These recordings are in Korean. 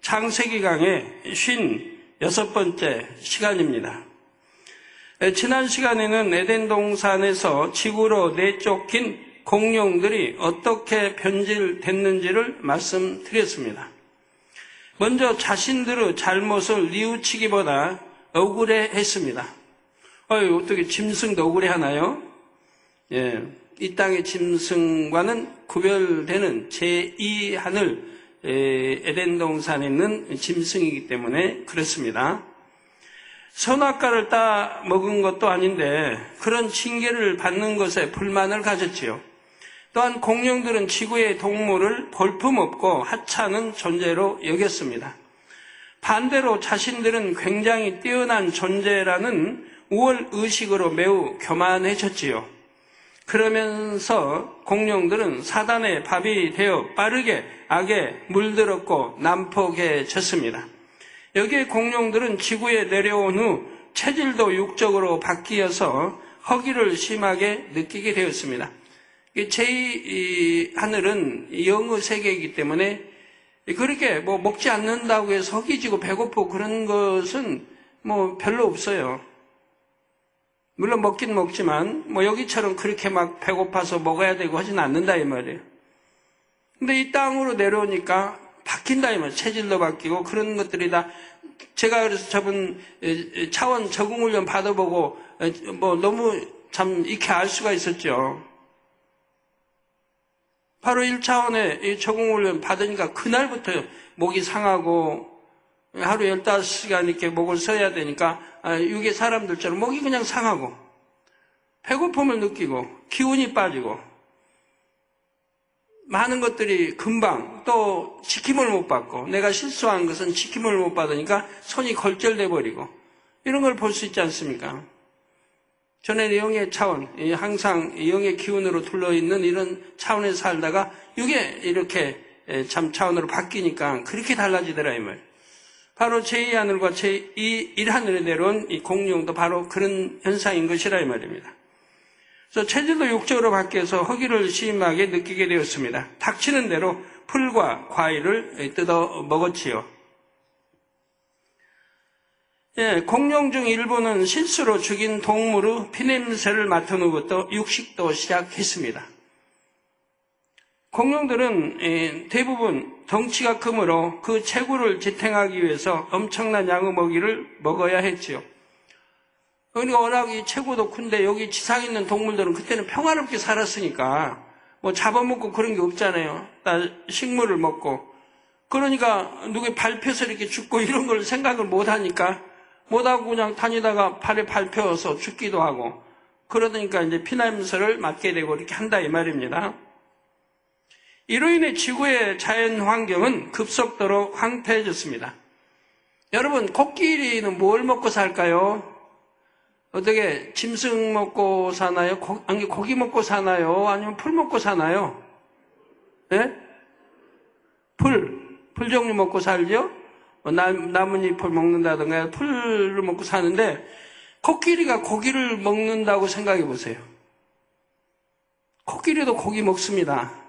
창세기 강의 56번째 시간입니다. 지난 시간에는 에덴 동산에서 지구로 내쫓긴 공룡들이 어떻게 변질됐는지를 말씀드렸습니다. 먼저 자신들의 잘못을 뉘우치기보다 억울해했습니다. 어떻게 짐승도 억울해하나요? 이 땅의 짐승과는 구별되는 제2하늘 에덴 동산에 있는 짐승이기 때문에 그렇습니다. 선악과를 따 먹은 것도 아닌데 그런 징계를 받는 것에 불만을 가졌지요. 또한 공룡들은 지구의 동물을 볼품없고 하찮은 존재로 여겼습니다. 반대로 자신들은 굉장히 뛰어난 존재라는 우월의식으로 매우 교만해졌지요. 그러면서 공룡들은 사단의 밥이 되어 빠르게 악에 물들었고 난폭해졌습니다. 여기에 공룡들은 지구에 내려온 후 체질도 육적으로 바뀌어서 허기를 심하게 느끼게 되었습니다. 제2하늘은 영의 세계이기 때문에 그렇게 먹지 않는다고 해서 허기지고 배고프고 그런 것은 별로 없어요. 물론 먹긴 먹지만 여기처럼 그렇게 막 배고파서 먹어야 되고 하진 않는다 이 말이에요. 근데 이 땅으로 내려오니까 바뀐다 이 말이에요. 체질도 바뀌고 그런 것들이 다 제가 그래서 저번 차원 적응훈련 받아보고 너무 참 익히 알 수가 있었죠. 바로 1차원의 적응훈련 받으니까 그날부터 목이 상하고 하루 15시간 이렇게 목을 써야 되니까 육의 사람들처럼 목이 그냥 상하고 배고픔을 느끼고 기운이 빠지고 많은 것들이 금방 또 지킴을 못 받고 내가 실수한 것은 지킴을 못 받으니까 손이 걸절돼 버리고 이런 걸 볼 수 있지 않습니까? 전에는 영의 차원, 항상 영의 기운으로 둘러있는 이런 차원에서 살다가 육의 이렇게 참 차원으로 바뀌니까 그렇게 달라지더라 이 말. 바로 제2하늘과 제1하늘에 내려온 이 공룡도 바로 그런 현상인 것이라 이 말입니다. 그래서 체질도 육적으로 바뀌어서 허기를 심하게 느끼게 되었습니다. 닥치는 대로 풀과 과일을 뜯어 먹었지요. 공룡 중 일부는 실수로 죽인 동물의 피냄새를 맡은 후부터 육식도 시작했습니다. 공룡들은 대부분 덩치가 크므로 그 체구를 지탱하기 위해서 엄청난 양의 먹이를 먹어야 했지요. 그러니까 워낙 이 체구도 큰데 여기 지상에 있는 동물들은 그때는 평화롭게 살았으니까 잡아먹고 그런 게 없잖아요. 다 식물을 먹고. 그러니까 누구에 밟혀서 이렇게 죽고 이런 걸 생각을 못하니까 못하고 그냥 다니다가 발에 밟혀서 죽기도 하고 그러니까 이제 피냄새를 맡게 되고 이렇게 한다 이 말입니다. 이로 인해 지구의 자연 환경은 급속도로 황폐해졌습니다. 여러분, 코끼리는 뭘 먹고 살까요? 어떻게 짐승 먹고 사나요? 아니 고기 먹고 사나요? 아니면 풀 먹고 사나요? 네? 풀 종류 먹고 살죠? 나뭇잎을 먹는다든가 풀을 먹고 사는데 코끼리가 고기를 먹는다고 생각해 보세요. 코끼리도 고기 먹습니다.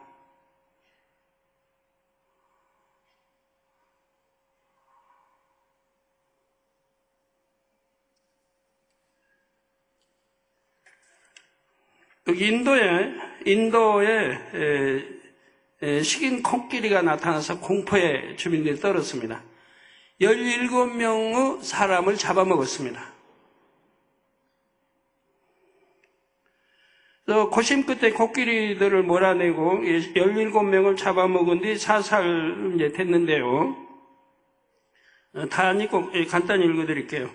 여기 인도에 식인 코끼리가 나타나서 공포에 주민들이 떨었습니다. 17명의 사람을 잡아먹었습니다. 고심 끝에 코끼리들을 몰아내고 17명을 잡아먹은 뒤 사살 됐는데요. 다 안 읽고 간단히 읽어드릴게요.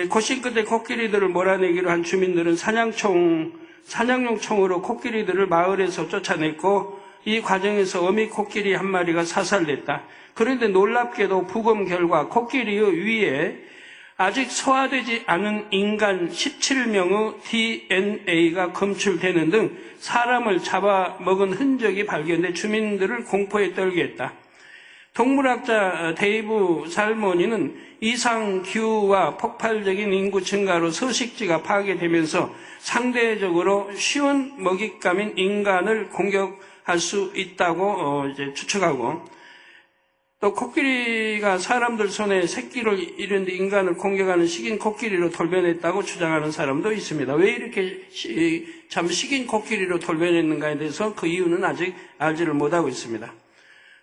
고심 끝에 코끼리들을 몰아내기로 한 주민들은 사냥용 총으로 코끼리들을 마을에서 쫓아냈고 이 과정에서 어미 코끼리 한 마리가 사살됐다. 그런데 놀랍게도 부검 결과 코끼리의 위에 아직 소화되지 않은 인간 17명의 DNA가 검출되는 등 사람을 잡아먹은 흔적이 발견돼 주민들을 공포에 떨게 했다. 동물학자 데이브 살모니는 이상기후와 폭발적인 인구 증가로 서식지가 파괴되면서 상대적으로 쉬운 먹잇감인 인간을 공격할 수 있다고 추측하고 또 코끼리가 사람들 손에 새끼를 이룬 뒤 인간을 공격하는 식인 코끼리로 돌변했다고 주장하는 사람도 있습니다. 왜 이렇게 참 식인 코끼리로 돌변했는가에 대해서 그 이유는 아직 알지를 못하고 있습니다.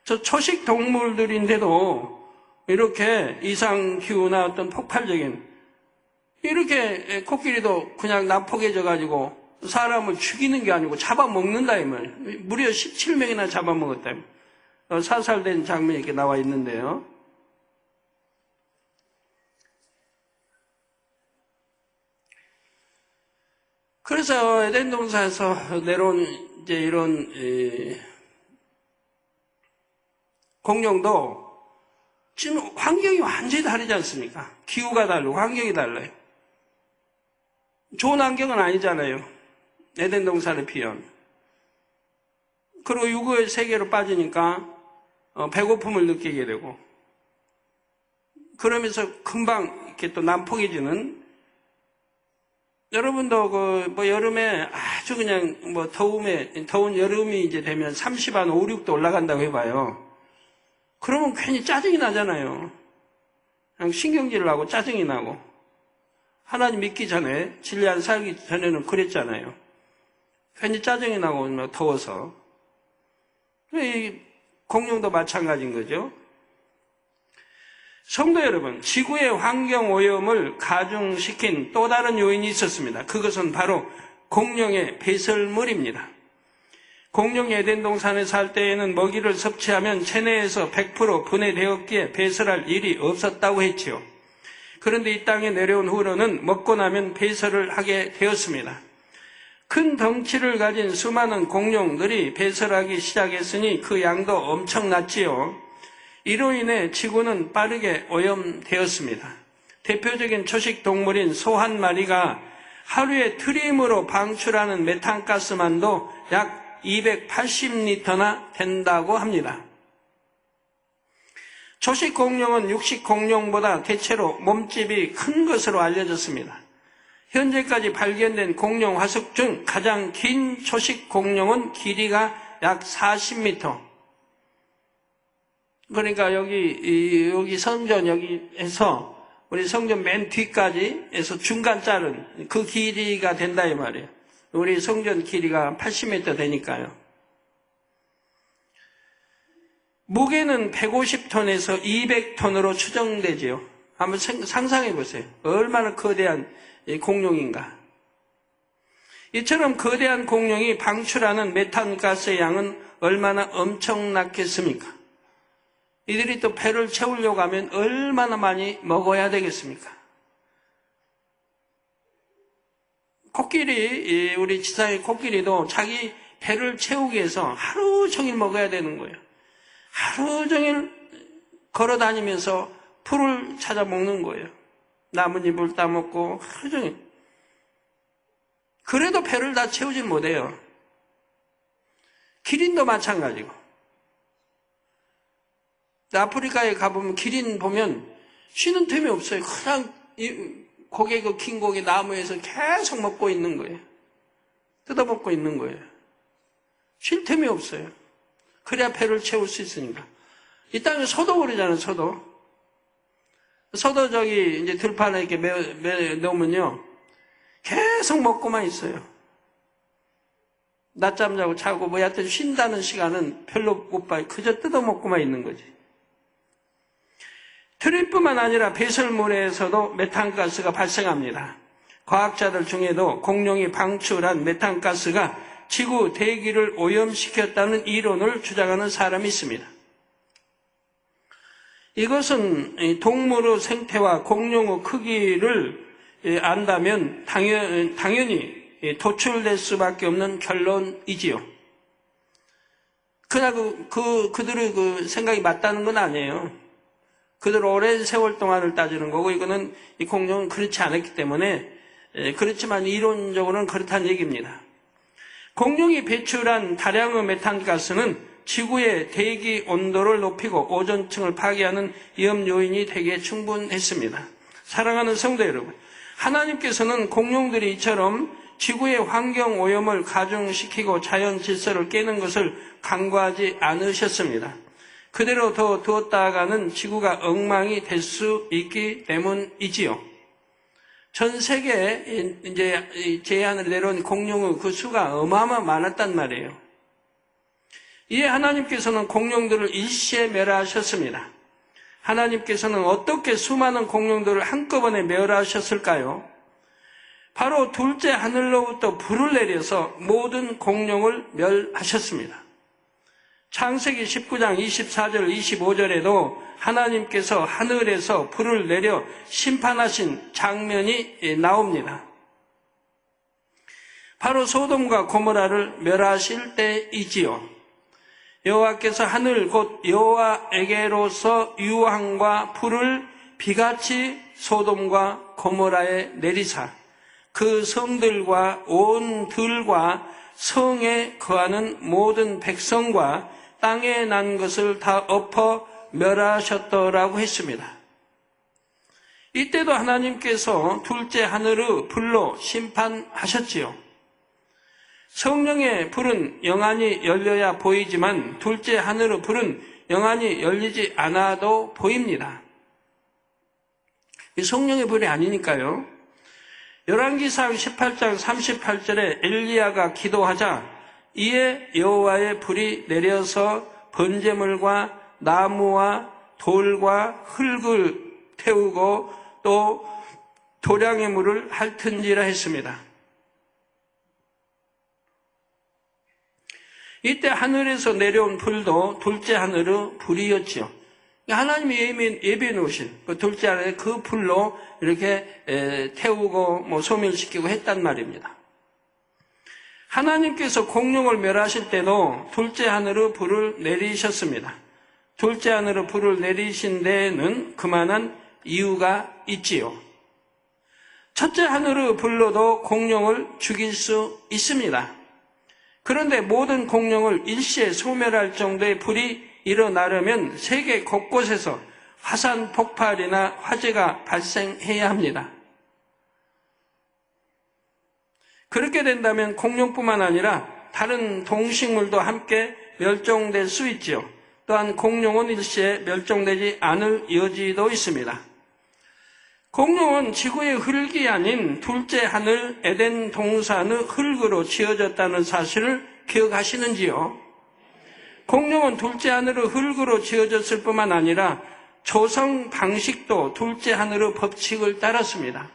저 초식 동물들인데도 이렇게 이상기후나 어떤 폭발적인 이렇게 코끼리도 그냥 난폭해져 가지고 사람을 죽이는 게 아니고 잡아먹는다 이 말. 무려 17명이나 잡아먹었다. 사살된 장면이 이렇게 나와 있는데요. 그래서 에덴 동산에서 내려온 이제 이런 공룡도 지금 환경이 완전히 다르지 않습니까? 기후가 다르고 환경이 달라요. 좋은 환경은 아니잖아요. 에덴 동산에 비하면. 그리고 육의 세계로 빠지니까 배고픔을 느끼게 되고, 그러면서 금방 이렇게 또 난폭해지는, 여러분도 여름에 아주 그냥 더운 여름이 이제 되면 30한 5, 6도 올라간다고 해봐요. 그러면 괜히 짜증이 나잖아요. 그냥 신경질을 하고 짜증이 나고. 하나님 믿기 전에, 진리 안 살기 전에는 그랬잖아요. 괜히 짜증이 나고 더워서. 이 공룡도 마찬가지인 거죠. 성도 여러분, 지구의 환경 오염을 가중시킨 또 다른 요인이 있었습니다. 그것은 바로 공룡의 배설물입니다. 공룡이 에덴 동산에 살 때에는 먹이를 섭취하면 체내에서 100% 분해되었기에 배설할 일이 없었다고 했지요. 그런데 이 땅에 내려온 후로는 먹고 나면 배설을 하게 되었습니다. 큰 덩치를 가진 수많은 공룡들이 배설하기 시작했으니 그 양도 엄청났지요. 이로 인해 지구는 빠르게 오염되었습니다. 대표적인 초식 동물인 소 한 마리가 하루에 트림으로 방출하는 메탄가스만도 약 280리터나 된다고 합니다. 초식 공룡은 육식 공룡보다 대체로 몸집이 큰 것으로 알려졌습니다. 현재까지 발견된 공룡 화석 중 가장 긴 초식 공룡은 길이가 약 40m. 그러니까 여기 성전 여기에서 우리 성전 맨 뒤까지 해서 중간 자른 그 길이가 된다 이 말이에요. 우리 성전 길이가 80m 되니까요. 무게는 150톤에서 200톤으로 추정되지요. 한번 상상해 보세요. 얼마나 거대한 공룡인가. 이처럼 거대한 공룡이 방출하는 메탄가스의 양은 얼마나 엄청났겠습니까? 이들이 또 배를 채우려고 하면 얼마나 많이 먹어야 되겠습니까? 코끼리, 우리 지상의 코끼리도 자기 배를 채우기 위해서 하루 종일 먹어야 되는 거예요. 하루 종일 걸어 다니면서 풀을 찾아 먹는 거예요. 나뭇잎을 따먹고 하루 종일. 그래도 배를 다 채우질 못해요. 기린도 마찬가지고. 아프리카에 가보면 기린 보면 쉬는 틈이 없어요. 그냥 고개 긴 고개 나무에서 계속 먹고 있는 거예요. 뜯어먹고 있는 거예요. 쉴 틈이 없어요. 그래야 배를 채울 수 있으니까. 이 땅에 소도 그러잖아요, 소도. 소도 이제 들판에 이렇게 넣으면요. 계속 먹고만 있어요. 낮잠 자고 자고 하여튼 쉰다는 시간은 별로 못 봐요. 그저 뜯어먹고만 있는 거지. 트림뿐만 아니라 배설물에서도 메탄가스가 발생합니다. 과학자들 중에도 공룡이 방출한 메탄가스가 지구 대기를 오염시켰다는 이론을 주장하는 사람이 있습니다. 이것은 동물의 생태와 공룡의 크기를 안다면 당연히 도출될 수밖에 없는 결론이지요. 그냥 그들의 그 생각이 맞다는 건 아니에요. 그들 오랜 세월 동안을 따지는 거고, 이거는 이 공룡은 그렇지 않았기 때문에, 그렇지만 이론적으로는 그렇다는 얘기입니다. 공룡이 배출한 다량의 메탄가스는 지구의 대기 온도를 높이고 오존층을 파괴하는 위험 요인이 되기에 충분했습니다. 사랑하는 성도 여러분, 하나님께서는 공룡들이 이처럼 지구의 환경 오염을 가중시키고 자연 질서를 깨는 것을 간과하지 않으셨습니다. 그대로 더 두었다가는 지구가 엉망이 될 수 있기 때문이지요. 전 세계에 이제 제한을 내려온 공룡의 그 수가 어마어마 많았단 말이에요. 이에 하나님께서는 공룡들을 일시에 멸하셨습니다. 하나님께서는 어떻게 수많은 공룡들을 한꺼번에 멸하셨을까요? 바로 둘째 하늘로부터 불을 내려서 모든 공룡을 멸하셨습니다. 창세기 19장 24절 25절에도 하나님께서 하늘에서 불을 내려 심판하신 장면이 나옵니다. 바로 소돔과 고모라를 멸하실 때이지요. 여호와께서 하늘 곧 여호와에게로서 유황과 불을 비같이 소돔과 고모라에 내리사 그 성들과 온 들과 성에 거하는 모든 백성과 땅에 난 것을 다 엎어 멸하셨더라고 했습니다. 이때도 하나님께서 둘째 하늘의 불로 심판하셨지요. 성령의 불은 영안이 열려야 보이지만 둘째 하늘의 불은 영안이 열리지 않아도 보입니다. 이 성령의 불이 아니니까요. 열왕기상 18장 38절에 엘리야가 기도하자 이에 여호와의 불이 내려서 번제물과 나무와 돌과 흙을 태우고 또 도량의 물을 핥은지라 했습니다. 이때 하늘에서 내려온 불도 둘째 하늘의 불이었죠. 하나님이 예비해 놓으신 그 둘째 하늘의 그 불로 이렇게 태우고 소멸시키고 했단 말입니다. 하나님께서 공룡을 멸하실 때도 둘째 하늘의 불을 내리셨습니다. 둘째 하늘의 불을 내리신 데에는 그만한 이유가 있지요. 첫째 하늘의 불로도 공룡을 죽일 수 있습니다. 그런데 모든 공룡을 일시에 소멸할 정도의 불이 일어나려면 세계 곳곳에서 화산 폭발이나 화재가 발생해야 합니다. 그렇게 된다면 공룡뿐만 아니라 다른 동식물도 함께 멸종될 수 있지요. 또한 공룡은 일시에 멸종되지 않을 여지도 있습니다. 공룡은 지구의 흙이 아닌 둘째 하늘 에덴 동산의 흙으로 지어졌다는 사실을 기억하시는지요? 공룡은 둘째 하늘의 흙으로 지어졌을 뿐만 아니라 조성 방식도 둘째 하늘의 법칙을 따랐습니다.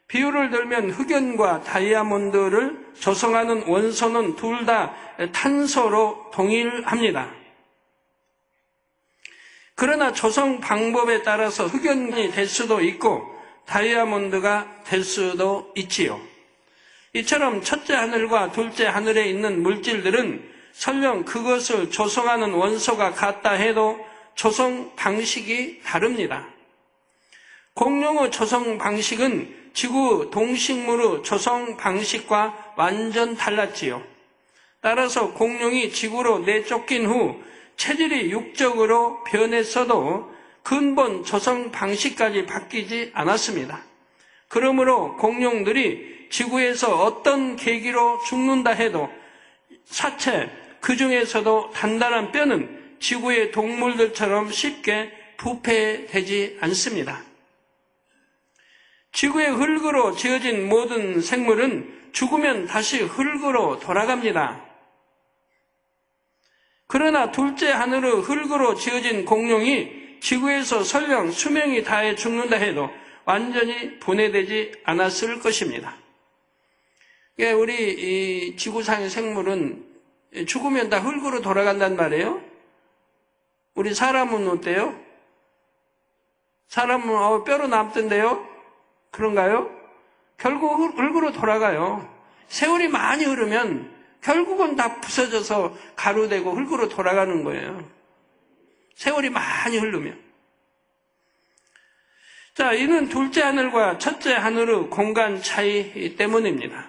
비유를 들면 흑연과 다이아몬드를 조성하는 원소는 둘 다 탄소로 동일합니다. 그러나 조성 방법에 따라서 흑연이 될 수도 있고 다이아몬드가 될 수도 있지요. 이처럼 첫째 하늘과 둘째 하늘에 있는 물질들은 설령 그것을 조성하는 원소가 같다 해도 조성 방식이 다릅니다. 공룡의 조성 방식은 지구 동식물의 조성 방식과 완전 달랐지요. 따라서 공룡이 지구로 내쫓긴 후 체질이 육적으로 변했어도 근본 조성 방식까지 바뀌지 않았습니다. 그러므로 공룡들이 지구에서 어떤 계기로 죽는다 해도 사체, 그 중에서도 단단한 뼈는 지구의 동물들처럼 쉽게 부패되지 않습니다. 지구의 흙으로 지어진 모든 생물은 죽으면 다시 흙으로 돌아갑니다. 그러나 둘째 하늘의 흙으로 지어진 공룡이 지구에서 설령 수명이 다해 죽는다 해도 완전히 분해되지 않았을 것입니다. 우리 이 지구상의 생물은 죽으면 다 흙으로 돌아간단 말이에요. 우리 사람은 어때요? 사람은 뼈로 남던데요? 그런가요? 결국 흙으로 돌아가요. 세월이 많이 흐르면 결국은 다 부서져서 가루되고 흙으로 돌아가는 거예요. 세월이 많이 흐르면. 자, 이는 둘째 하늘과 첫째 하늘의 공간 차이 때문입니다.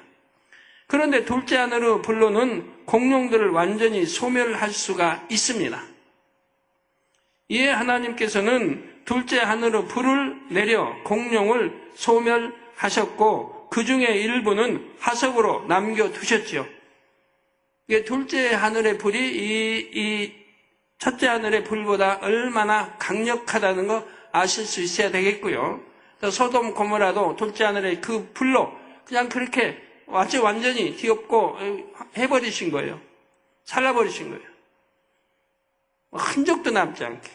그런데 둘째 하늘의 불로는 공룡들을 완전히 소멸할 수가 있습니다. 이에 하나님께서는 둘째 하늘의 불을 내려 공룡을 소멸하셨고 그 중에 일부는 화석으로 남겨두셨지요. 둘째 하늘의 불이 이 첫째 하늘의 불보다 얼마나 강력하다는 거 아실 수 있어야 되겠고요. 소돔 고모라도 둘째 하늘의 그 불로 그냥 그렇게 아주 완전히 뒤엎고 해버리신 거예요. 살라버리신 거예요. 흔적도 남지 않게.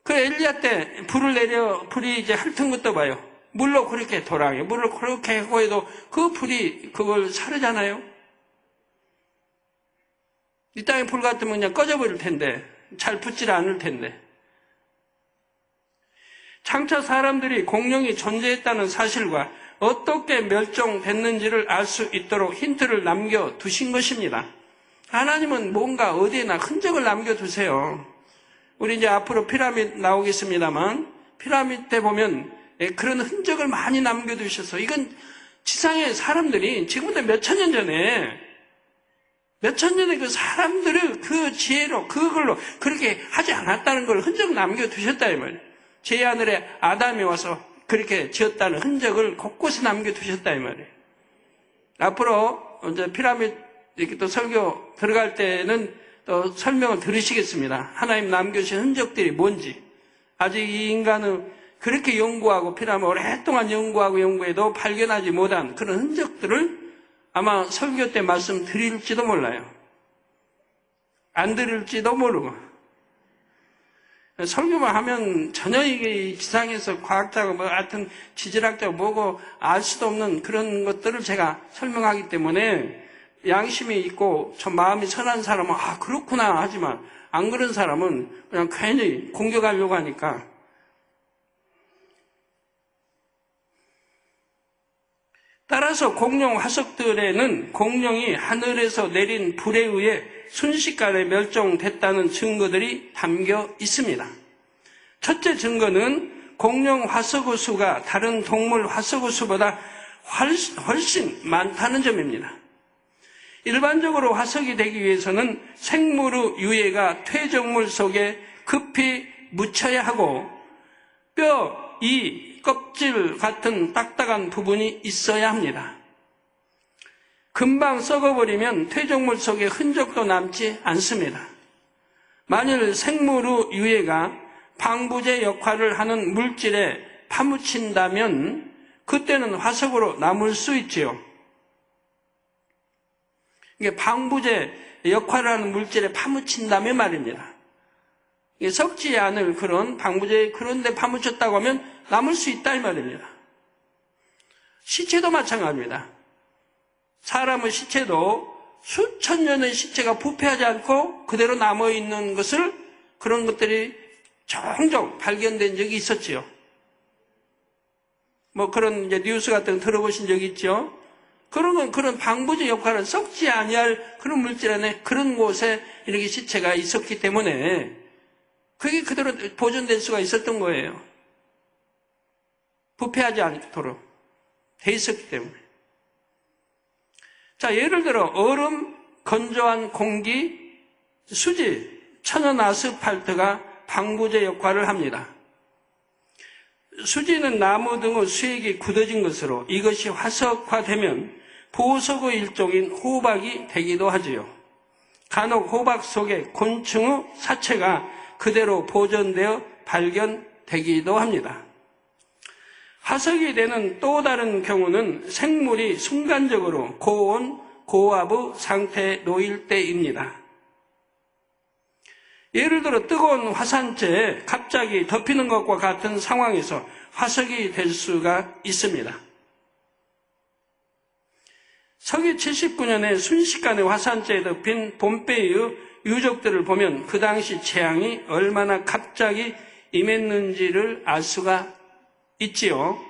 그 엘리야 때 불이 이제 핥은 것도 봐요. 물로 그렇게 돌아요. 물로 그렇게 하고 해도 그 불이 그걸 사르잖아요. 이 땅에 불 같으면 그냥 꺼져버릴 텐데, 잘 붙질 않을 텐데. 장차 사람들이 공룡이 존재했다는 사실과 어떻게 멸종됐는지를 알 수 있도록 힌트를 남겨두신 것입니다. 하나님은 뭔가 어디에나 흔적을 남겨두세요. 우리 이제 앞으로 피라미드 나오겠습니다만, 피라미드 때 보면 그런 흔적을 많이 남겨두셔서, 이건 지상의 사람들이 지금부터 몇천 년 전에 그 사람들을 그 지혜로, 그걸로 그렇게 하지 않았다는 걸 흔적 남겨두셨다, 이 말이에요. 제 하늘에 아담이 와서 그렇게 지었다는 흔적을 곳곳에 남겨두셨다, 이 말이에요. 앞으로 이제 피라미드 이렇게 또 설교 들어갈 때는 또 설명을 들으시겠습니다. 하나님 남겨주신 흔적들이 뭔지. 아직 이 인간은 그렇게 연구하고 피라미드 오랫동안 연구해도 발견하지 못한 그런 흔적들을 아마 설교 때 말씀 드릴지도 몰라요. 안 드릴지도 모르고. 설교만 하면 전혀 이게 지상에서 과학자가 뭐 하여튼 지질학자가 뭐고 알 수도 없는 그런 것들을 제가 설명하기 때문에 양심이 있고 좀 마음이 선한 사람은 아 그렇구나 하지만 안 그런 사람은 그냥 괜히 공격하려고 하니까. 따라서 공룡 화석들에는 공룡이 하늘에서 내린 불에 의해 순식간에 멸종됐다는 증거들이 담겨 있습니다. 첫째 증거는 공룡 화석의 수가 다른 동물 화석의 수보다 훨씬 많다는 점입니다. 일반적으로 화석이 되기 위해서는 생물의 유해가 퇴적물 속에 급히 묻혀야 하고 뼈, 이, 껍질 같은 딱딱한 부분이 있어야 합니다. 금방 썩어버리면 퇴적물 속에 흔적도 남지 않습니다. 만일 생물의 유해가 방부제 역할을 하는 물질에 파묻힌다면 그때는 화석으로 남을 수 있지요. 이게 방부제 역할을 하는 물질에 파묻힌다면 말입니다. 이게 썩지 않을 그런 방부제 그런 데 파묻혔다고 하면 남을 수 있다 이 말입니다. 시체도 마찬가지입니다. 사람의 시체도 수천 년의 시체가 부패하지 않고 그대로 남아있는 것을 그런 것들이 종종 발견된 적이 있었지요. 뭐 그런 이제 뉴스 같은 거 들어보신 적이 있죠. 그런 건 그런 방부제 역할은 썩지 아니할 그런 물질 안에 그런 곳에 이렇게 시체가 있었기 때문에 그게 그대로 보존될 수가 있었던 거예요. 부패하지 않도록 돼 있었기 때문에. 자, 예를 들어 얼음, 건조한 공기, 수지, 천연 아스팔트가 방부제 역할을 합니다. 수지는 나무 등의 수액이 굳어진 것으로 이것이 화석화되면 보석의 일종인 호박이 되기도 하지요. 간혹 호박 속에 곤충의 사체가 그대로 보존되어 발견되기도 합니다. 화석이 되는 또 다른 경우는 생물이 순간적으로 고온, 고압의 상태에 놓일 때입니다. 예를 들어 뜨거운 화산재에 갑자기 덮이는 것과 같은 상황에서 화석이 될 수가 있습니다. 서기 79년에 순식간에 화산재에 덮인 폼페이의 유적들을 보면 그 당시 재앙이 얼마나 갑자기 임했는지를 알 수가 있지요.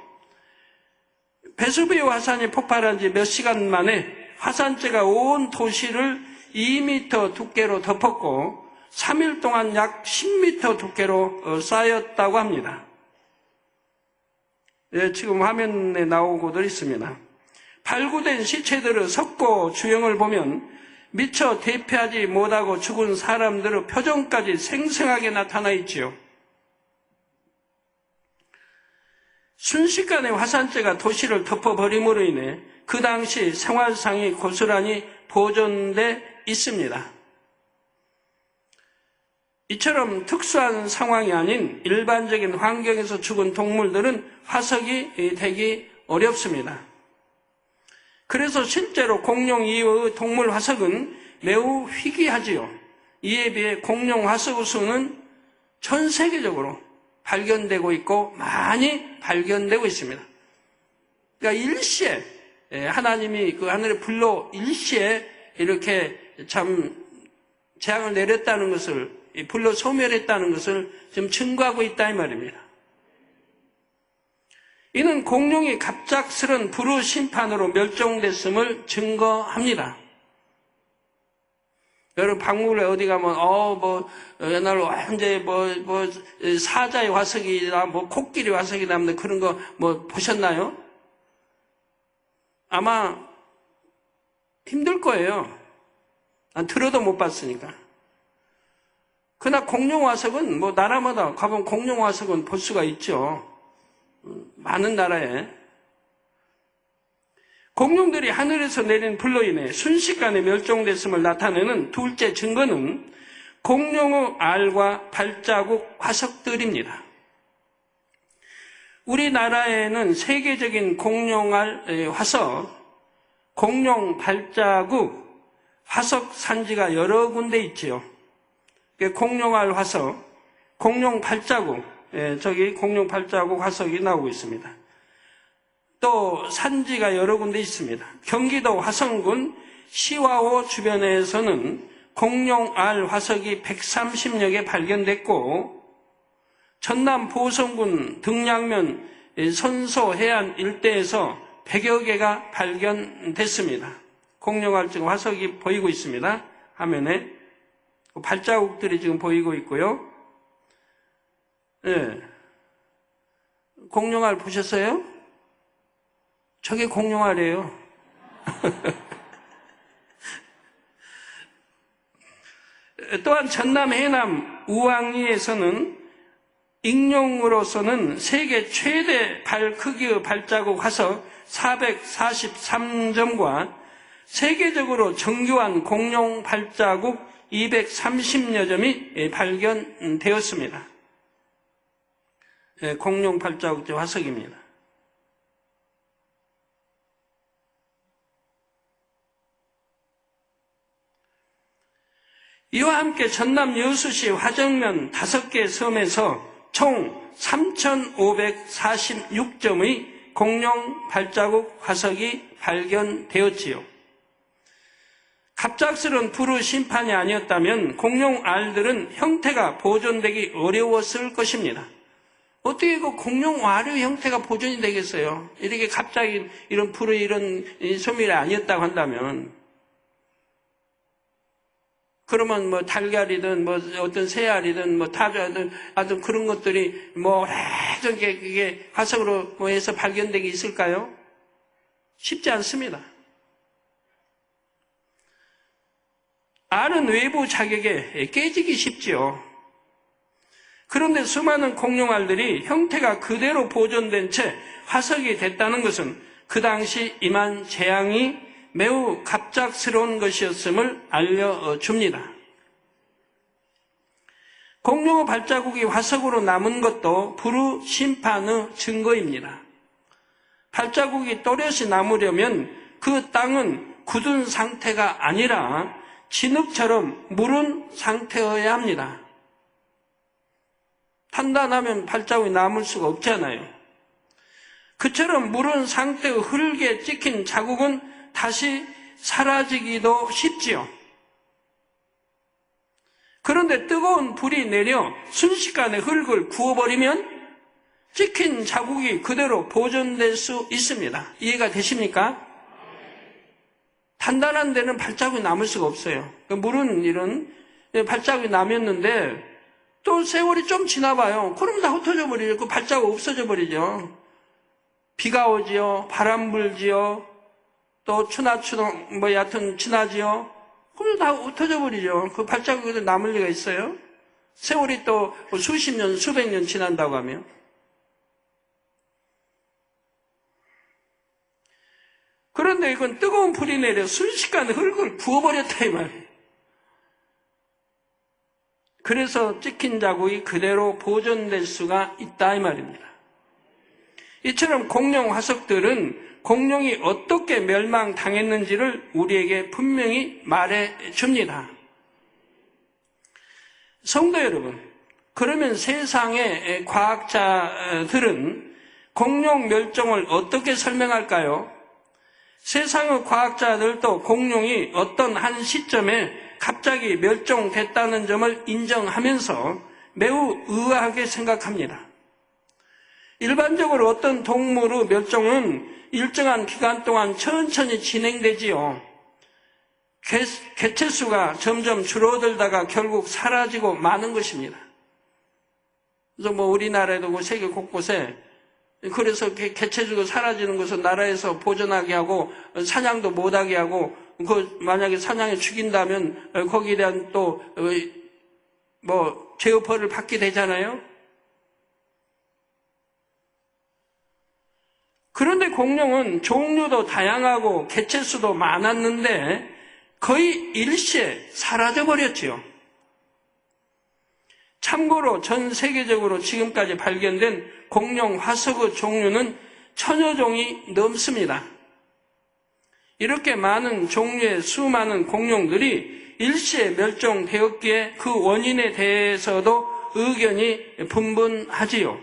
베수비오 화산이 폭발한 지 몇 시간 만에 화산재가 온 도시를 2m 두께로 덮었고 3일 동안 약 10m 두께로 쌓였다고 합니다. 네, 지금 화면에 나오고들 있습니다. 발굴된 시체들의 석고 주형을 보면 미처 대피하지 못하고 죽은 사람들의 표정까지 생생하게 나타나 있지요. 순식간에 화산재가 도시를 덮어버림으로 인해 그 당시 생활상이 고스란히 보존돼 있습니다. 이처럼 특수한 상황이 아닌 일반적인 환경에서 죽은 동물들은 화석이 되기 어렵습니다. 그래서 실제로 공룡 이후의 동물 화석은 매우 희귀하지요. 이에 비해 공룡 화석의 수는 전 세계적으로 발견되고 있고 많이 발견되고 있습니다. 그러니까 일시에 하나님이 그 하늘의 불로 일시에 이렇게 참 재앙을 내렸다는 것을, 불로 소멸했다는 것을 지금 증거하고 있다 이 말입니다. 이는 공룡이 갑작스런 불의 심판으로 멸종됐음을 증거합니다. 여러분 박물관에 어디 가면 옛날로 완전히 사자의 화석이나 코끼리 화석이나 그런 거 보셨나요? 아마 힘들 거예요. 난 들어도 못 봤으니까. 그러나 공룡 화석은 나라마다 가보면 공룡 화석은 볼 수가 있죠. 많은 나라에. 공룡들이 하늘에서 내린 불로 인해 순식간에 멸종됐음을 나타내는 둘째 증거는 공룡의 알과 발자국 화석들입니다. 우리나라에는 세계적인 공룡알 화석, 공룡 발자국, 화석 산지가 여러 군데 있지요. 공룡알 화석, 공룡 발자국, 저기 공룡 발자국 화석이 나오고 있습니다. 또 산지가 여러 군데 있습니다. 경기도 화성군 시와호 주변에서는 공룡알 화석이 130여 개 발견됐고, 전남 보성군 등량면 선소 해안 일대에서 100여 개가 발견됐습니다. 공룡알 지금 화석이 보이고 있습니다. 화면에 발자국들이 지금 보이고 있고요. 공룡알 보셨어요? 저게 공룡알이에요. 또한 전남 해남 우왕리에서는 익룡으로서는 세계 최대 발 크기의 발자국 화석 443점과 세계적으로 정교한 공룡 발자국 230여 점이 발견되었습니다. 공룡 발자국 화석입니다. 이와 함께 전남 여수시 화정면 5개 섬에서 총 3,546점의 공룡 발자국 화석이 발견되었지요. 갑작스런 불의 심판이 아니었다면 공룡 알들은 형태가 보존되기 어려웠을 것입니다. 어떻게 그 공룡 알의 형태가 보존이 되겠어요? 이렇게 갑자기 이런 불의 이런 소멸이 아니었다고 한다면, 그러면 달걀이든 어떤 새알이든 타조든 하여튼 그런 것들이 그게 화석으로 해서 발견되기 있을까요? 쉽지 않습니다. 알은 외부 자극에 깨지기 쉽지요. 그런데 수많은 공룡알들이 형태가 그대로 보존된 채 화석이 됐다는 것은 그 당시 임한 재앙이 매우 갑작스러운 것이었음을 알려줍니다. 공룡의 발자국이 화석으로 남은 것도 불의 심판의 증거입니다. 발자국이 또렷이 남으려면 그 땅은 굳은 상태가 아니라 진흙처럼 무른 상태여야 합니다. 단단하면 발자국이 남을 수가 없잖아요. 그처럼 무른 상태의 흙에 찍힌 자국은 다시 사라지기도 쉽지요. 그런데 뜨거운 불이 내려 순식간에 흙을 구워버리면 찍힌 자국이 그대로 보존될 수 있습니다. 이해가 되십니까? 단단한 데는 발자국이 남을 수가 없어요. 물은 이런 발자국이 남았는데 또 세월이 좀 지나봐요. 그럼 다 흩어져 버리죠. 그 발자국 없어져 버리죠. 비가 오지요. 바람 불지요. 또 추나추동 얕은 지나지요. 그럼 다 흩어져 버리죠. 그 발자국이 남을 리가 있어요? 세월이 또 수십 년, 수백 년 지난다고 하면. 그런데 이건 뜨거운 불이 내려 순식간에 흙을 부어버렸다 이 말이에요. 그래서 찍힌 자국이 그대로 보존될 수가 있다 이 말입니다. 이처럼 공룡 화석들은 공룡이 어떻게 멸망당했는지를 우리에게 분명히 말해줍니다. 성도 여러분, 그러면 세상의 과학자들은 공룡 멸종을 어떻게 설명할까요? 세상의 과학자들도 공룡이 어떤 한 시점에 갑자기 멸종됐다는 점을 인정하면서 매우 의아하게 생각합니다. 일반적으로 어떤 동물의 멸종은 일정한 기간 동안 천천히 진행되지요. 개체수가 점점 줄어들다가 결국 사라지고 마는 것입니다. 그래서 우리나라에도 세계 곳곳에 그래서 개체수가 사라지는 것은 나라에서 보존하게 하고 사냥도 못하게 하고 만약에 사냥에 죽인다면 거기에 대한 또 제어벌을 받게 되잖아요. 그런데 공룡은 종류도 다양하고 개체수도 많았는데 거의 일시에 사라져버렸지요. 참고로 전 세계적으로 지금까지 발견된 공룡 화석의 종류는 1000여 종이 넘습니다. 이렇게 많은 종류의 수많은 공룡들이 일시에 멸종되었기에 그 원인에 대해서도 의견이 분분하지요.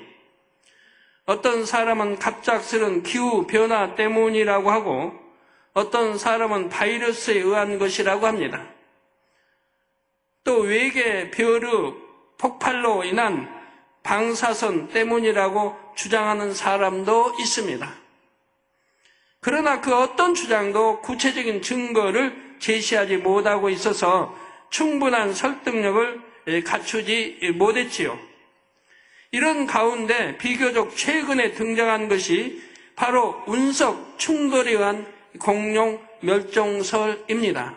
어떤 사람은 갑작스런 기후변화 때문이라고 하고 어떤 사람은 바이러스에 의한 것이라고 합니다. 또 외계 별의 폭발로 인한 방사선 때문이라고 주장하는 사람도 있습니다. 그러나 그 어떤 주장도 구체적인 증거를 제시하지 못하고 있어서 충분한 설득력을 갖추지 못했지요. 이런 가운데 비교적 최근에 등장한 것이 바로 운석 충돌에 의한 공룡 멸종설입니다.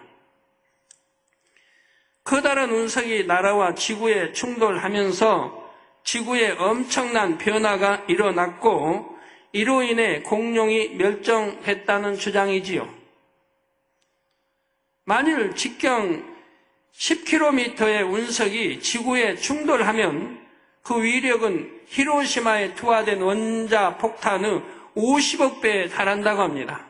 커다란 운석이 나라와 지구에 충돌하면서 지구에 엄청난 변화가 일어났고 이로 인해 공룡이 멸종했다는 주장이지요. 만일 직경 10km의 운석이 지구에 충돌하면 그 위력은 히로시마에 투하된 원자 폭탄의 50억 배에 달한다고 합니다.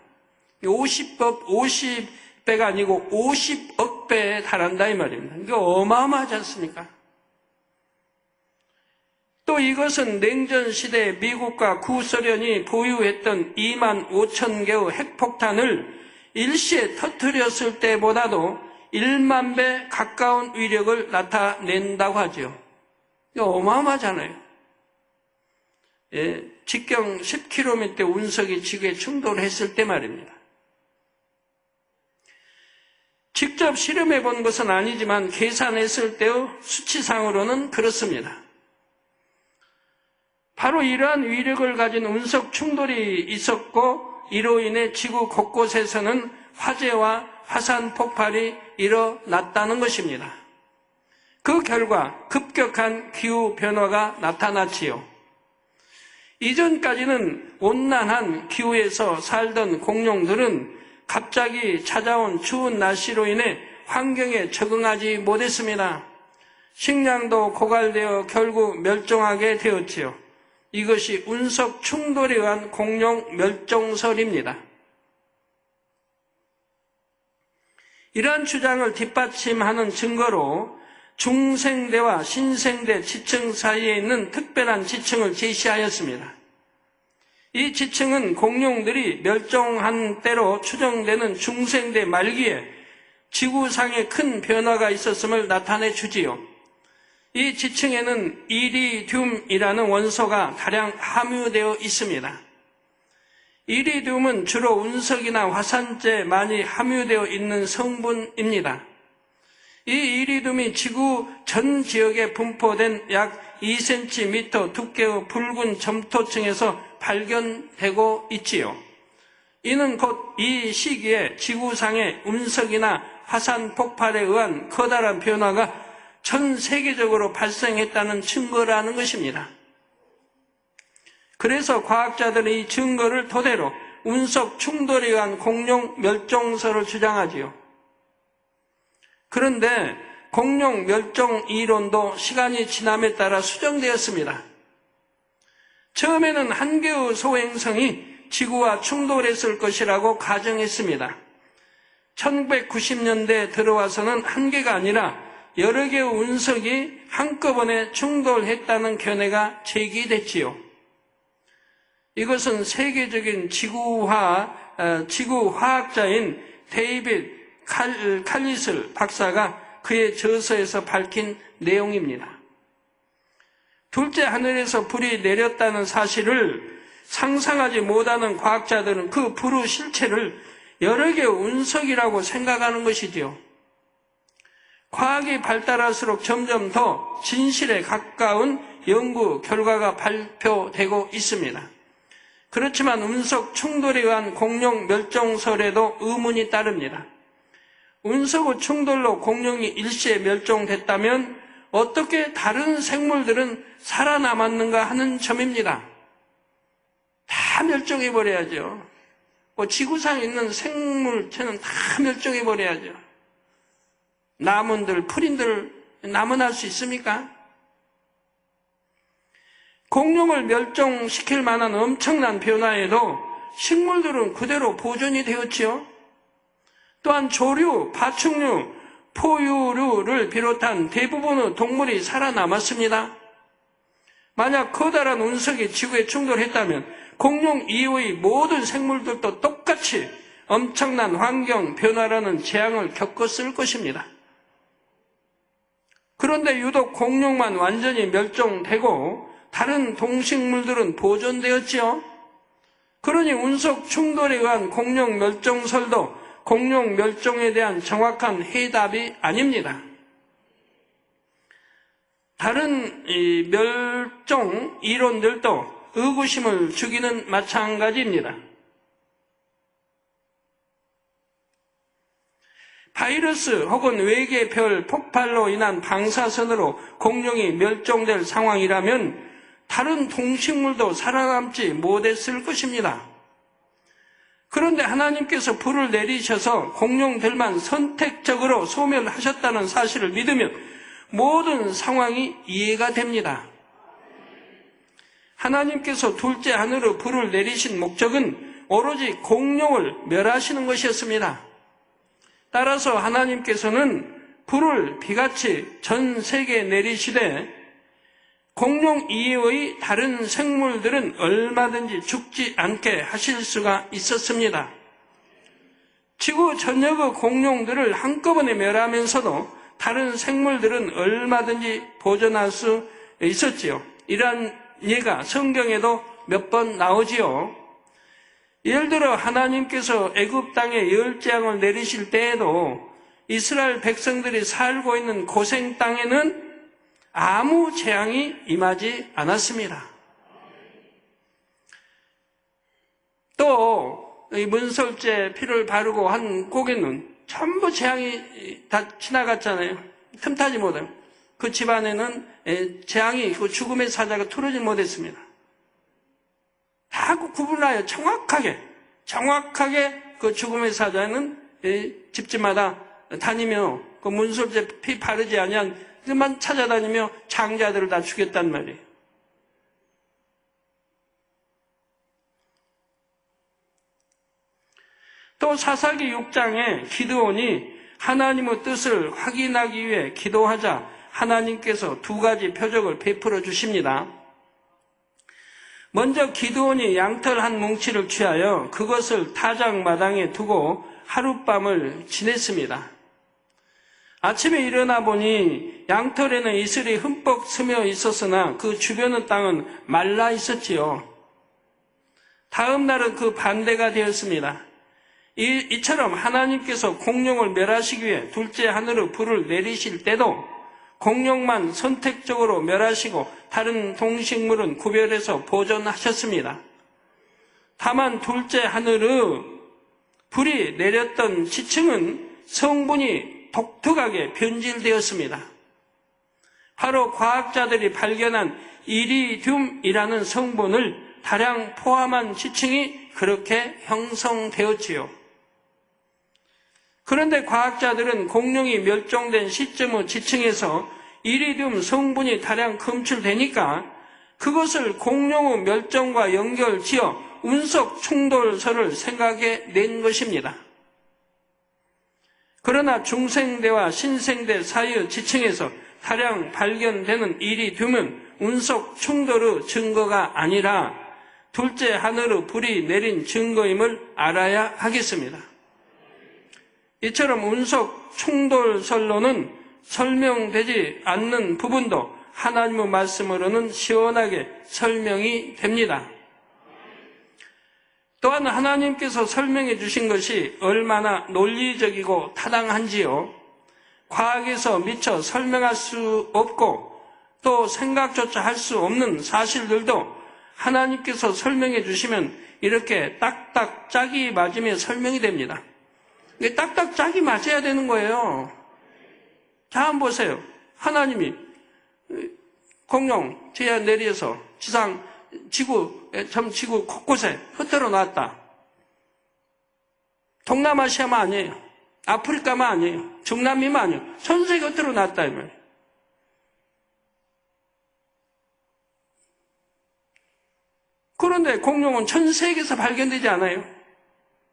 50배가 아니고 50억 배에 달한다 이 말입니다. 이게 어마어마하지 않습니까? 또 이것은 냉전 시대에 미국과 구소련이 보유했던 2만 5천 개의 핵폭탄을 일시에 터뜨렸을 때보다도 1만 배 가까운 위력을 나타낸다고 하죠. 이거 어마어마하잖아요. 직경 10km 운석이 지구에 충돌했을 때 말입니다. 직접 실험해 본 것은 아니지만 계산했을 때의 수치상으로는 그렇습니다. 바로 이러한 위력을 가진 운석 충돌이 있었고 이로 인해 지구 곳곳에서는 화재와 화산 폭발이 일어났다는 것입니다. 그 결과 급격한 기후 변화가 나타났지요. 이전까지는 온난한 기후에서 살던 공룡들은 갑자기 찾아온 추운 날씨로 인해 환경에 적응하지 못했습니다. 식량도 고갈되어 결국 멸종하게 되었지요. 이것이 운석 충돌에 의한 공룡 멸종설입니다. 이러한 주장을 뒷받침하는 증거로 중생대와 신생대 지층 사이에 있는 특별한 지층을 제시하였습니다. 이 지층은 공룡들이 멸종한 때로 추정되는 중생대 말기에 지구상에 큰 변화가 있었음을 나타내 주지요. 이 지층에는 이리듐이라는 원소가 다량 함유되어 있습니다. 이리듐은 주로 운석이나 화산재에 많이 함유되어 있는 성분입니다. 이 이리듐이 지구 전 지역에 분포된 약 2cm 두께의 붉은 점토층에서 발견되고 있지요. 이는 곧 이 시기에 지구상의 운석이나 화산 폭발에 의한 커다란 변화가 전 세계적으로 발생했다는 증거라는 것입니다. 그래서 과학자들은 이 증거를 토대로 운석 충돌에 의한 공룡 멸종설을 주장하지요. 그런데 공룡 멸종 이론도 시간이 지남에 따라 수정되었습니다. 처음에는 한 개의 소행성이 지구와 충돌했을 것이라고 가정했습니다. 1990년대에 들어와서는 한 개가 아니라 여러 개의 운석이 한꺼번에 충돌했다는 견해가 제기됐지요. 이것은 세계적인 지구화학자인 데이빗 칼리슬 박사가 그의 저서에서 밝힌 내용입니다. 둘째 하늘에서 불이 내렸다는 사실을 상상하지 못하는 과학자들은 그 불의 실체를 여러 개의 운석이라고 생각하는 것이지요. 과학이 발달할수록 점점 더 진실에 가까운 연구 결과가 발표되고 있습니다. 그렇지만 운석 충돌에 의한 공룡 멸종설에도 의문이 따릅니다. 운석의 충돌로 공룡이 일시에 멸종됐다면 어떻게 다른 생물들은 살아남았는가 하는 점입니다. 다 멸종해버려야죠. 지구상에 있는 생물체는 다 멸종해버려야죠. 나무들, 풀인들 남아날 수 있습니까? 공룡을 멸종시킬 만한 엄청난 변화에도 식물들은 그대로 보존이 되었지요. 또한 조류, 파충류, 포유류를 비롯한 대부분의 동물이 살아남았습니다. 만약 커다란 운석이 지구에 충돌했다면 공룡 이후의 모든 생물들도 똑같이 엄청난 환경 변화라는 재앙을 겪었을 것입니다. 그런데 유독 공룡만 완전히 멸종되고 다른 동식물들은 보존되었지요. 그러니 운석 충돌에 의한 공룡 멸종설도 공룡 멸종에 대한 정확한 해답이 아닙니다. 다른 멸종 이론들도 의구심을 주기는 마찬가지입니다. 바이러스 혹은 외계 별 폭발로 인한 방사선으로 공룡이 멸종될 상황이라면 다른 동식물도 살아남지 못했을 것입니다. 그런데 하나님께서 불을 내리셔서 공룡들만 선택적으로 소멸하셨다는 사실을 믿으면 모든 상황이 이해가 됩니다. 하나님께서 둘째 하늘로 불을 내리신 목적은 오로지 공룡을 멸하시는 것이었습니다. 따라서 하나님께서는 불을 비같이 전 세계에 내리시되 공룡 이외의 다른 생물들은 얼마든지 죽지 않게 하실 수가 있었습니다. 지구 전역의 공룡들을 한꺼번에 멸하면서도 다른 생물들은 얼마든지 보존할 수 있었지요. 이러한 예가 성경에도 몇 번 나오지요. 예를 들어 하나님께서 애굽 땅에 열재앙을 내리실 때에도 이스라엘 백성들이 살고 있는 고생 땅에는 아무 재앙이 임하지 않았습니다. 또 이 문설제 피를 바르고 한 곳에는 전부 재앙이 다 지나갔잖아요. 틈타지 못해요. 그 집안에는 재앙이 그 죽음의 사자가 틀어지지 못했습니다. 다 구분하여 정확하게 그 죽음의 사자는 집집마다 다니며 그 문설제 피 바르지 아니한 그만 찾아다니며 장자들을 다 죽였단 말이에요. 또 사사기 6장에 기드온이 하나님의 뜻을 확인하기 위해 기도하자 하나님께서 두 가지 표적을 베풀어 주십니다. 먼저 기드온이 양털 한 뭉치를 취하여 그것을 타작마당에 두고 하룻밤을 지냈습니다. 아침에 일어나 보니 양털에는 이슬이 흠뻑 스며 있었으나 그 주변의 땅은 말라 있었지요. 다음 날은 그 반대가 되었습니다. 이처럼 하나님께서 공룡을 멸하시기 위해 둘째 하늘의 불을 내리실 때도 공룡만 선택적으로 멸하시고 다른 동식물은 구별해서 보존하셨습니다. 다만 둘째 하늘의 불이 내렸던 지층은 성분이 독특하게 변질되었습니다. 바로 과학자들이 발견한 이리듐이라는 성분을 다량 포함한 지층이 그렇게 형성되었지요. 그런데 과학자들은 공룡이 멸종된 시점을 지층에서 이리듐 성분이 다량 검출되니까 그것을 공룡의 멸종과 연결지어 운석 충돌설을 생각해 낸 것입니다. 그러나 중생대와 신생대 사이의 지층에서 다량 발견되는 이리듐은 운석 충돌의 증거가 아니라 둘째 하늘의 불이 내린 증거임을 알아야 하겠습니다. 이처럼 운석 충돌설로는 설명되지 않는 부분도 하나님의 말씀으로는 시원하게 설명이 됩니다. 또한 하나님께서 설명해 주신 것이 얼마나 논리적이고 타당한지요. 과학에서 미처 설명할 수 없고 또 생각조차 할 수 없는 사실들도 하나님께서 설명해 주시면 이렇게 딱딱 짝이 맞으며 설명이 됩니다. 딱딱 짝이 맞아야 되는 거예요. 자, 한번 보세요. 하나님이 공룡 제야 내리에서 지구 곳곳에 흩어져 놨다. 동남아시아만 아니에요. 아프리카만 아니에요. 중남미만 아니에요. 전 세계 흩어져 놨다 이 말이에요. 그런데 공룡은 전 세계에서 발견되지 않아요.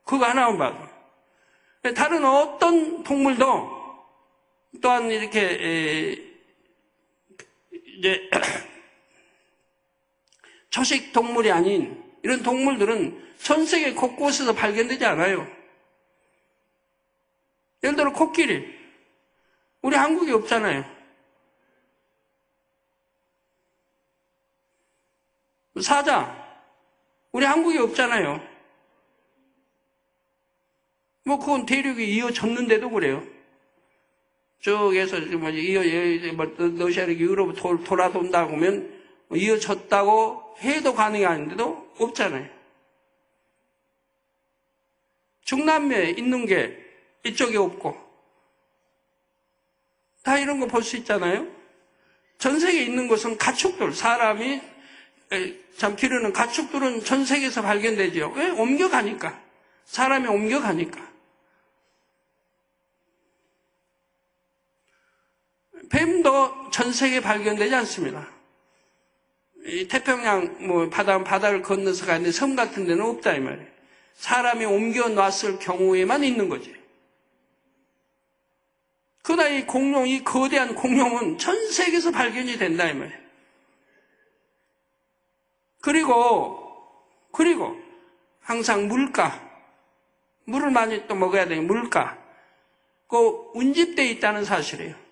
그거 하나만 봐도. 다른 어떤 동물도 또한 이렇게 이제 초식 동물이 아닌 이런 동물들은 전 세계 곳곳에서 발견되지 않아요. 예를 들어 코끼리, 우리 한국에 없잖아요. 사자, 우리 한국에 없잖아요. 그건 대륙이 이어졌는데도 그래요. 저기에서 러시아 유럽 돌아돈다고 하면 이어졌다고 해도 가능이 아닌데도 없잖아요. 중남미에 있는 게 이쪽에 없고 다 이런 거 볼 수 있잖아요. 전 세계에 있는 것은 가축들, 사람이 참 기르는 가축들은 전 세계에서 발견되죠. 왜? 옮겨가니까. 사람이 옮겨가니까. 뱀도 전 세계에 발견되지 않습니다. 이 태평양 바다를 건너서 가는데 섬 같은 데는 없다 이 말이에요. 사람이 옮겨 놨을 경우에만 있는 거지. 그러나 이 거대한 공룡은 전 세계에서 발견이 된다 이 말이에요. 그리고 항상 물을 많이 또 먹어야 돼요. 물가. 운집되어 있다는 사실이에요.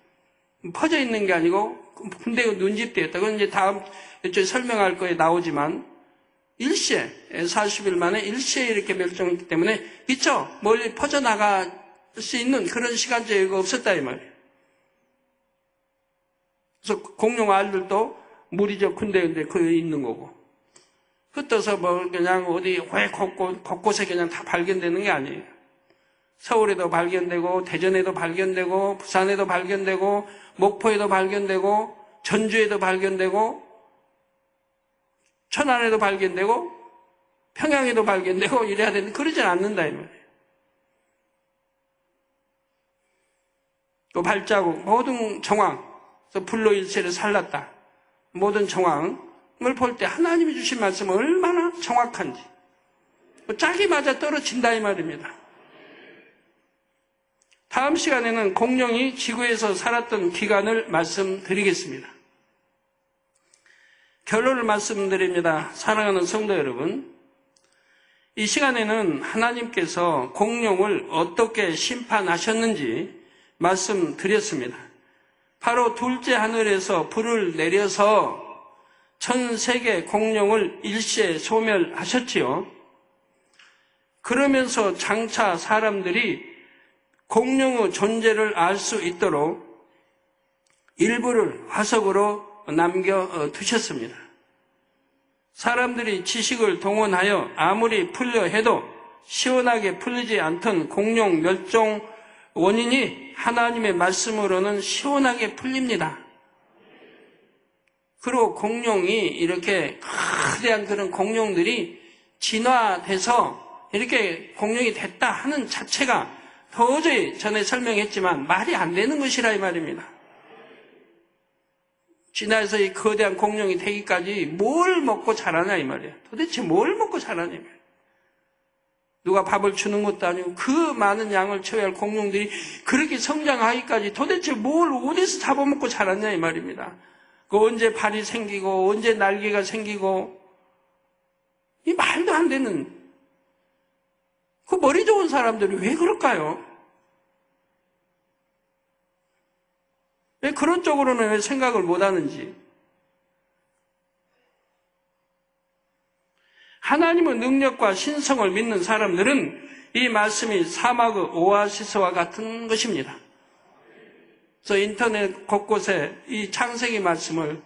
퍼져 있는 게 아니고 군대가 운집되어 있다. 그건 이제 다음 이쪽에 설명할 거에 나오지만 일시에 40일 만에 일시에 이렇게 멸종했기 때문에 미처 멀리 퍼져나갈 수 있는 그런 시간 제어가 없었다 이 말이에요. 그래서 공룡 알들도 물이 저 군데 거기 있는 거고 흩어서 그냥 어디 곳곳에 그냥 다 발견되는 게 아니에요. 서울에도 발견되고 대전에도 발견되고 부산에도 발견되고 목포에도 발견되고 전주에도 발견되고 천안에도 발견되고 평양에도 발견되고 이래야 되는데 그러진 않는다 이 말이에요. 또 발자국, 모든 정황, 불로 일체를 살랐다. 모든 정황을 볼 때 하나님이 주신 말씀은 얼마나 정확한지 짝이 맞아 떨어진다 이 말입니다. 다음 시간에는 공룡이 지구에서 살았던 기간을 말씀드리겠습니다. 결론을 말씀드립니다. 사랑하는 성도 여러분, 이 시간에는 하나님께서 공룡을 어떻게 심판하셨는지 말씀드렸습니다. 바로 둘째 하늘에서 불을 내려서 전 세계 공룡을 일시에 소멸하셨지요. 그러면서 장차 사람들이 공룡의 존재를 알 수 있도록 일부를 화석으로 남겨두셨습니다. 사람들이 지식을 동원하여 아무리 풀려 해도 시원하게 풀리지 않던 공룡 멸종 원인이 하나님의 말씀으로는 시원하게 풀립니다. 그리고 공룡이 이렇게 거대한 그런 공룡들이 진화돼서 이렇게 공룡이 됐다 하는 자체가 도저히 전에 설명했지만 말이 안 되는 것이라 이 말입니다. 진화에서 이 거대한 공룡이 되기까지 뭘 먹고 자라냐 이 말이에요. 도대체 뭘 먹고 자라냐 이 말이에요. 누가 밥을 주는 것도 아니고 그 많은 양을 처할 공룡들이 그렇게 성장하기까지 도대체 뭘 어디서 잡아먹고 자랐냐 이 말입니다. 그 언제 발이 생기고 언제 날개가 생기고 이 말도 안 되는 그 머리 좋은 사람들이 왜 그럴까요? 왜 그런 쪽으로는 왜 생각을 못 하는지. 하나님의 능력과 신성을 믿는 사람들은 이 말씀이 사막의 오아시스와 같은 것입니다. 그래서 인터넷 곳곳에 이 창세기 말씀을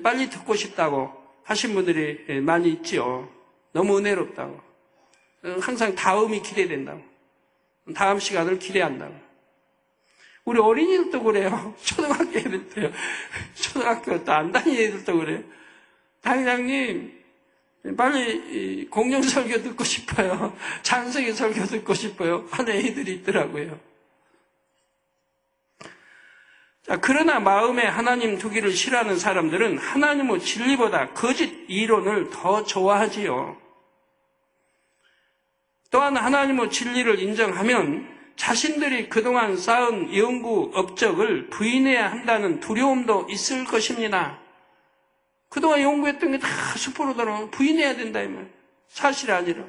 빨리 듣고 싶다고 하신 분들이 많이 있지요. 너무 은혜롭다고. 항상 다음이 기대된다고. 다음 시간을 기대한다고. 우리 어린이들도 그래요. 초등학교 애들도요. 초등학교 또 안 다니는 애들도 그래요. 당회장님, 빨리 공룡 설교 듣고 싶어요. 창세기 설교 듣고 싶어요. 하는 애들이 있더라고요. 자, 그러나 마음에 하나님 두기를 싫어하는 사람들은 하나님의 진리보다 거짓 이론을 더 좋아하지요. 또한 하나님의 진리를 인정하면 자신들이 그동안 쌓은 연구 업적을 부인해야 한다는 두려움도 있을 것입니다. 그동안 연구했던 게 다 수포로더러 부인해야 된다 이 말. 사실이 아니라.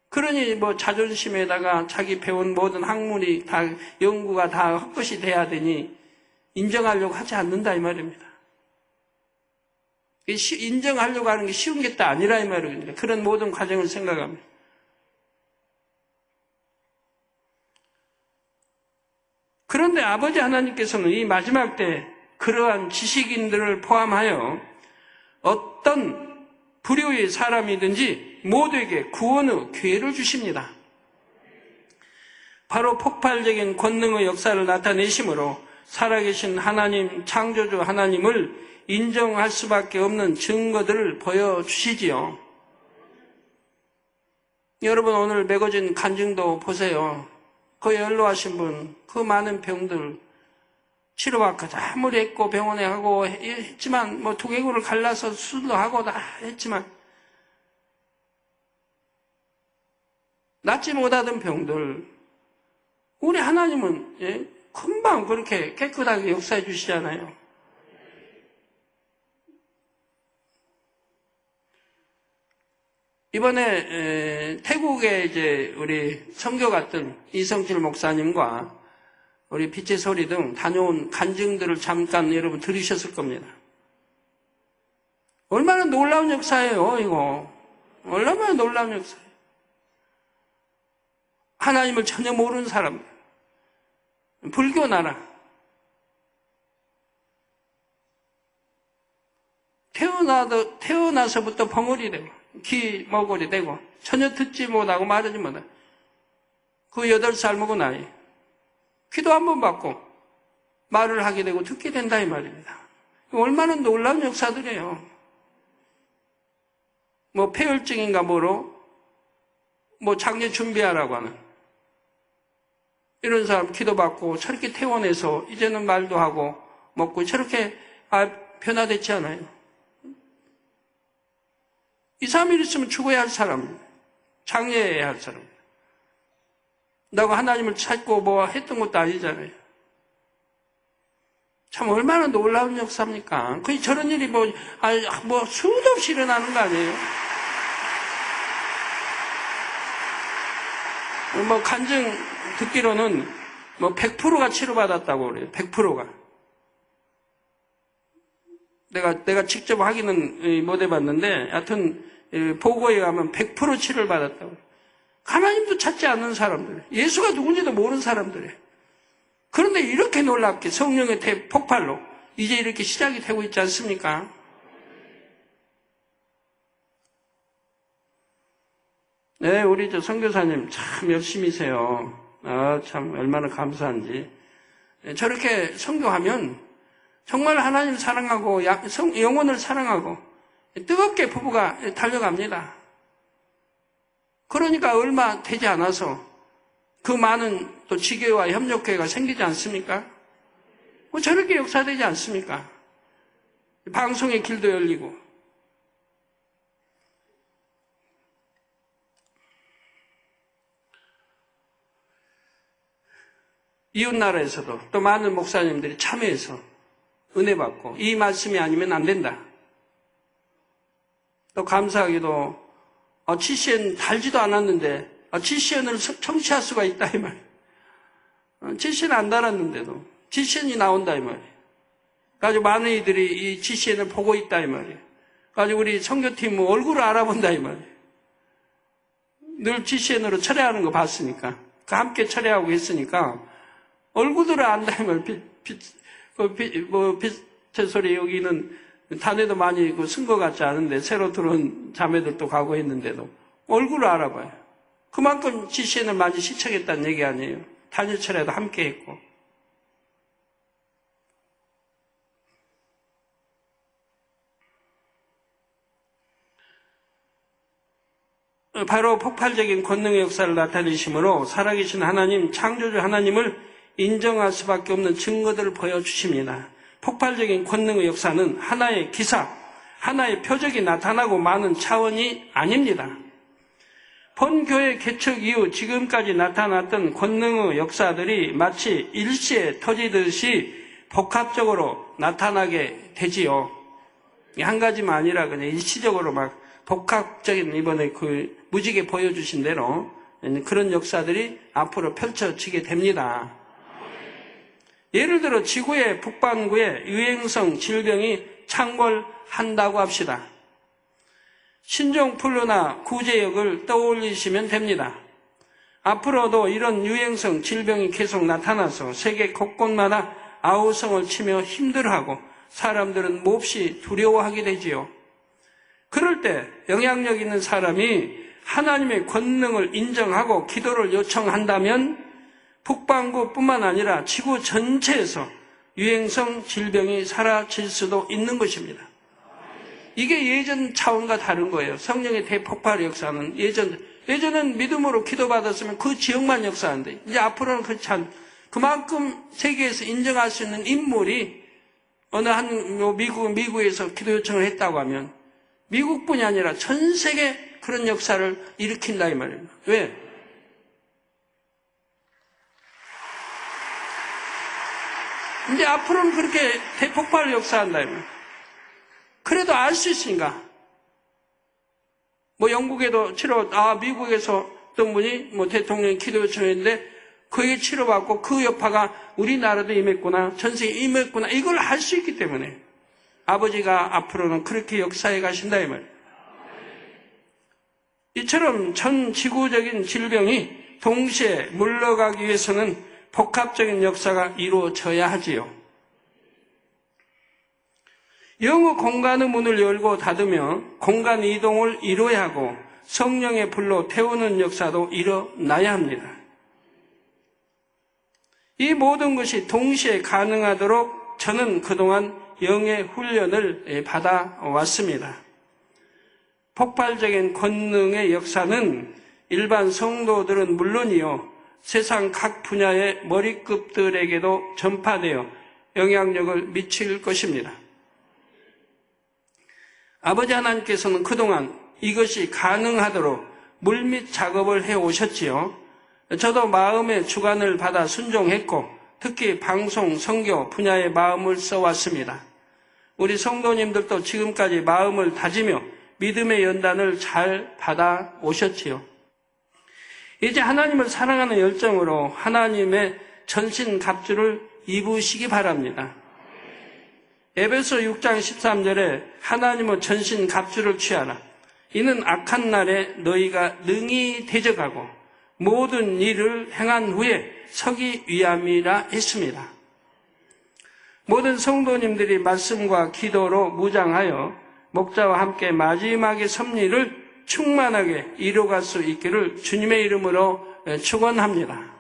그러니 뭐 자존심에다가 자기 배운 모든 학문이 다 연구가 다 헛것이 돼야 되니 인정하려고 하지 않는다 이 말입니다. 인정하려고 하는 게 쉬운 게 또 아니라 이 말입니다. 그런 모든 과정을 생각합니다. 그런데 아버지 하나님께서는 이 마지막 때 그러한 지식인들을 포함하여 어떤 부류의 사람이든지 모두에게 구원의 기회를 주십니다. 바로 폭발적인 권능의 역사를 나타내심으로 살아계신 하나님, 창조주 하나님을 인정할 수밖에 없는 증거들을 보여주시지요. 여러분 오늘 매거진 간증도 보세요. 그 연로하신 분, 그 많은 병들 치료받고 다 아무리 했고 병원에 하고 했지만 뭐 두개골을 갈라서 수술도 하고 다 했지만 낫지 못하던 병들 우리 하나님은 금방 그렇게 깨끗하게 역사해 주시잖아요. 이번에 태국에 이제 우리 선교 갔던 이성칠 목사님과 우리 빛의 소리 등 다녀온 간증들을 잠깐 여러분 들으셨을 겁니다. 얼마나 놀라운 역사예요, 이거. 얼마나 놀라운 역사예요. 하나님을 전혀 모르는 사람, 불교 나라. 태어나서부터 벙어리 되고, 귀 머거리 되고, 전혀 듣지 못하고 말하지 못하고, 그 8살 먹은 아이. 기도 한 번 받고, 말을 하게 되고 듣게 된다, 이 말입니다. 얼마나 놀라운 역사들이에요. 뭐, 폐혈증인가 뭐로, 뭐, 장례 준비하라고 하는. 이런 사람 기도받고, 저렇게 퇴원해서, 이제는 말도 하고, 먹고, 저렇게, 변화됐지 않아요. 2, 3일 있으면 죽어야 할 사람, 장례해야 할 사람. 나고 하나님을 찾고 뭐 했던 것도 아니잖아요. 참 얼마나 놀라운 역사입니까? 거의 저런 일이 뭐 수도 없이 일어나는 거 아니에요? 뭐 간증 듣기로는 뭐 100%가 치료받았다고 그래요. 100%가. 내가 직접 확인은 못 해봤는데, 하여튼, 보고에 가면 100% 치료를 받았다고. 하나님도 찾지 않는 사람들, 예수가 누군지도 모르는 사람들이에요. 그런데 이렇게 놀랍게 성령의 폭발로 이제 이렇게 시작이 되고 있지 않습니까? 네, 우리 선교사님 참 열심히세요. 참 얼마나 감사한지. 저렇게 선교하면 정말 하나님 사랑하고 영혼을 사랑하고 뜨겁게 부부가 달려갑니다. 그러니까 얼마 되지 않아서 그 많은 또 지교와 협력회가 생기지 않습니까? 뭐 저렇게 역사되지 않습니까? 방송의 길도 열리고. 이웃나라에서도 또 많은 목사님들이 참여해서 은혜 받고 이 말씀이 아니면 안 된다. 또 감사하게도 GCN 달지도 않았는데 GCN을 청취할 수가 있다 이 말이에요. GCN 안 달았는데도 GCN이 나온다 이 말이에요. 그래가지고 많은 이들이 이 GCN을 보고 있다 이 말이에요. 그래가지고 우리 선교팀 얼굴을 알아본다 이 말이에요. 늘 GCN으로 철회하는 거 봤으니까 함께 철회하고 했으니까 얼굴들을 안다 이 말이에요. 빛의 소리 여기는 단에도 많이 쓴 것 같지 않은데 새로 들어온 자매들도 가고 했는데도 얼굴을 알아봐요. 그만큼 GCN을 많이 시청했다는 얘기 아니에요. 단일철에도 함께 했고. 바로 폭발적인 권능의 역사를 나타내심으로 살아계신 하나님, 창조주 하나님을 인정할 수밖에 없는 증거들을 보여주십니다. 폭발적인 권능의 역사는 하나의 기사, 하나의 표적이 나타나고 마는 차원이 아닙니다. 본교회 개척 이후 지금까지 나타났던 권능의 역사들이 마치 일시에 터지듯이 복합적으로 나타나게 되지요. 한 가지만 아니라 그냥 일시적으로 막 복합적인 이번에 무지개 보여주신 대로 그런 역사들이 앞으로 펼쳐지게 됩니다. 예를 들어 지구의 북반구에 유행성 질병이 창궐한다고 합시다. 신종플루나 구제역을 떠올리시면 됩니다. 앞으로도 이런 유행성 질병이 계속 나타나서 세계 곳곳마다 아우성을 치며 힘들어하고 사람들은 몹시 두려워하게 되지요. 그럴 때 영향력 있는 사람이 하나님의 권능을 인정하고 기도를 요청한다면 북반구뿐만 아니라 지구 전체에서 유행성 질병이 사라질 수도 있는 것입니다. 이게 예전 차원과 다른 거예요. 성령의 대폭발 역사는 예전은 믿음으로 기도받았으면 그 지역만 역사하는데 이제 앞으로는 그렇지 않. 그만큼 세계에서 인정할 수 있는 인물이 어느 한 미국에서 기도 요청을 했다고 하면 미국뿐이 아니라 전 세계 그런 역사를 일으킨다 이 말이에요. 왜? 이제 앞으로는 그렇게 대폭발을 역사한다 이 말이에요. 그래도 알 수 있으니까. 영국에도 미국에서 어떤 분이 대통령이 기도 요청했는데 그에 치료받고 그 여파가 우리나라도 임했구나, 전 세계에 임했구나, 이걸 알 수 있기 때문에 아버지가 앞으로는 그렇게 역사해 가신다 이 말이에요. 이처럼 전 지구적인 질병이 동시에 물러가기 위해서는 복합적인 역사가 이루어져야 하지요. 영의 공간의 문을 열고 닫으며 공간 이동을 이루어야 하고 성령의 불로 태우는 역사도 일어나야 합니다. 이 모든 것이 동시에 가능하도록 저는 그동안 영의 훈련을 받아왔습니다. 폭발적인 권능의 역사는 일반 성도들은 물론이요, 세상 각 분야의 머리급들에게도 전파되어 영향력을 미칠 것입니다. 아버지 하나님께서는 그동안 이것이 가능하도록 물밑 작업을 해오셨지요. 저도 마음의 주관을 받아 순종했고 특히 방송, 선교 분야에 마음을 써왔습니다. 우리 성도님들도 지금까지 마음을 다지며 믿음의 연단을 잘 받아오셨지요. 이제 하나님을 사랑하는 열정으로 하나님의 전신갑주를 입으시기 바랍니다. 에베소 6장 13절에 하나님의 전신갑주를 취하라. 이는 악한 날에 너희가 능히 대적하고 모든 일을 행한 후에 서기 위함이라 했습니다. 모든 성도님들이 말씀과 기도로 무장하여 목자와 함께 마지막의 섭리를 충만하게 이루어갈 수 있기를 주님의 이름으로 축원합니다.